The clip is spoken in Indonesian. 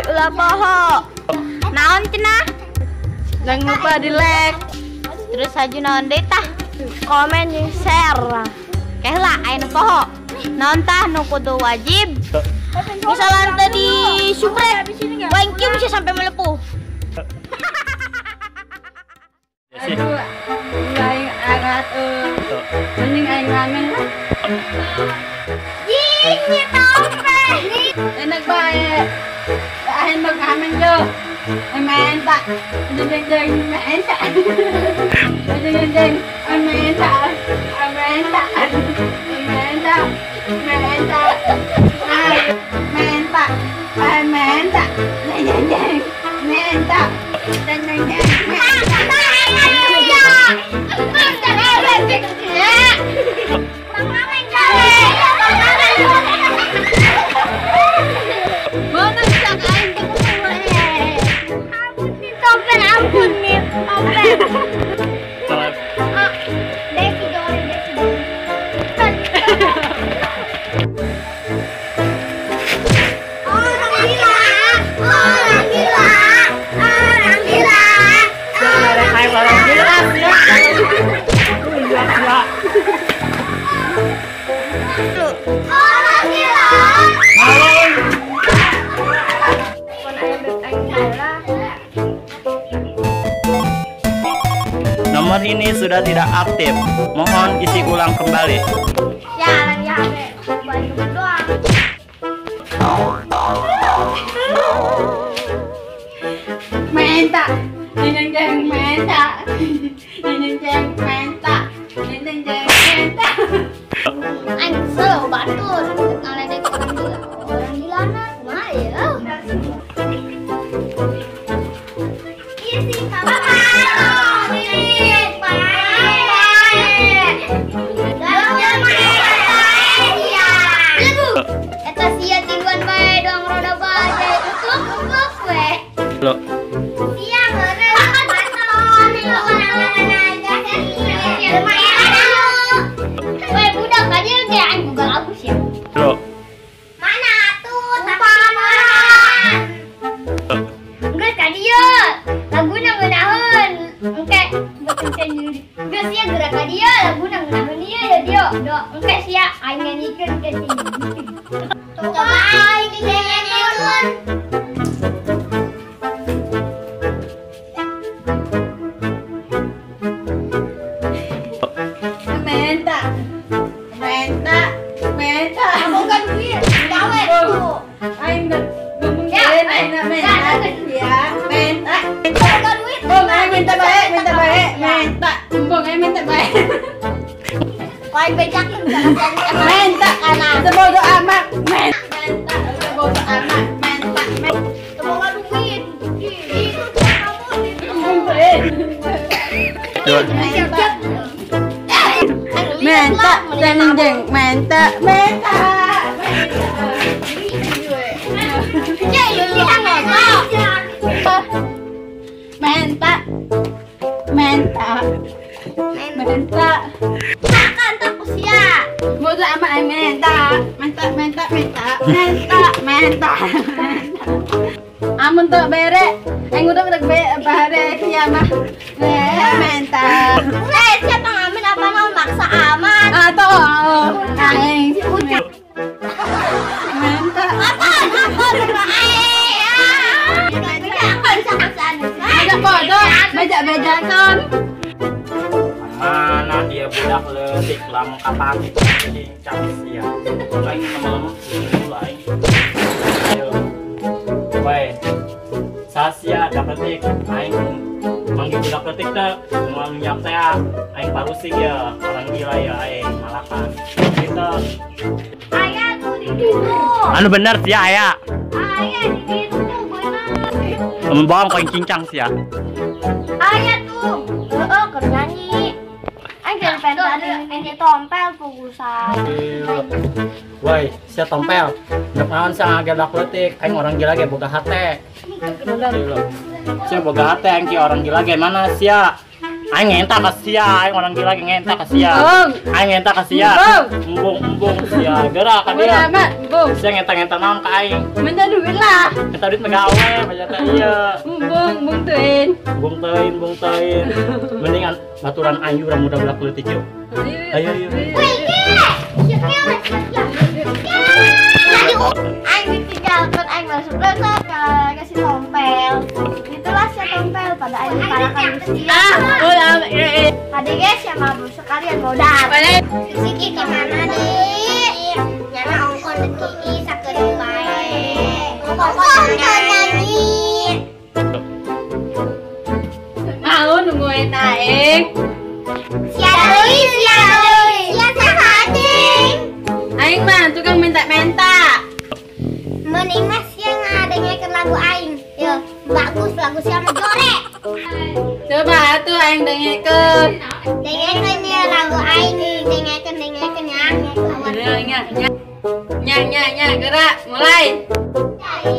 ulah poho. Naon cenah? Jangan lupa di like. Terus aja naon deh tah? Komen jeung share. Kehlah aya nu poho. Naon tah nu kudu wajib? Misalnya tadi subrek, wangkiu bisa sampai melepuh. Aduh, aing agat mending aing ramen lah. Jingnya topeng. Enak bae. Aing mag ramen yo. Ay main tak. Deng deng main tak. Deng deng main tak. Main tak. Main tak. Main tak. Ay main tak. Ay main tak. Deng deng main tak. Deng deng main tak. Nomor ini sudah tidak aktif. Mohon isi ulang kembali. Ya, lagi HP. Bandung doang. Menta, neng jeng menta, neng jeng menta, neng jeng menta. Aing selo batur. Ngaledek orang gila. Orang gila na kumaha ya? Iya sih, Papa. Loh. Iya, budak aja kayak aing juga lagu sih. Loh. Mana tuh tapaman? Enggak tadi ya. Laguna ngeunaheun. Engke bekeun diri. Geus sia gerak ka dia laguna ngeunaheun ieu ya dia. Do engke sia aing nyanyiikeun ke sini. Coba aing nyanyiikeun. Menta, menta, menta. Bukan duit, gawe tuh. Aing ngomong aing na menta ya, menta. Bukan duit. Bong aing minta bae, menta. Bong aing minta bae. Aing bejakeun Menta kana sebodo amat, menta. Sebodo amat, menta. Semoga duit. Menta, jeng jeng, menta, menta. Ya, ini ngomong. Menta, menta, menta. Makan tak usia. Bodo amat ay menta, menta, menta, menta, menta, menta. Amun tuh bere, aing udah bare siya mah. Menta. Siapa ngamen apa naon maksa aman. Atau aing Ucap. menta. Apa Ada bodoh, bejak-bejakan. Mana dia budak leutik lamun kapake cincang sia. Aing lama-lama mulai. Ayo. Bae. Sasia dapetik aing manggil budak leutik teh moal minyak teh aing parusik ya orang gila ya aing malakan. Kita ayah tuh di situ. anu bener sia aya. Ayah di situ benar. Mun bohong kau cincang sia. Ayah tuh. Keur nyanyi. Aing keur pengen ini tompel pugusan. Woi, sia tompel. Dek naon sia ngagedak leutik, aing orang gila ge boga hate. Sia boga hate aing ki orang gila ge mana sia? Aing ngenta ka sia, aing orang gila ngenta ka sia. Aing ngenta ka sia. Embung sia. Gerak ka dia. Sia ngenta-ngenta naon ka aing. Minta duit lah. Minta duit megawe bajata ieu. Bung tuin. Bung teuin. Mendingan baturan ayu urang muda budak leutik yuk. Ayo. Aing ditinggalkan, aing masuk besok kasih tompel. Itulah si tompel pada aing parahkan usia. Tadi guys ya mabuk sekalian modal. Siki gimana nih? Nyana ongkon deki sakeun bae. Ongkon nyanyi. Mau nungguin aing. Sia sahading. Aing mah tukang minta-minta. Mending mas yang ngadengin lagu aing. Yo, bagus lagu siapa jore. Coba tuh aing dengekeun. Dengerin ya lagu aing, dengerin ya. Nya gerak mulai. Dari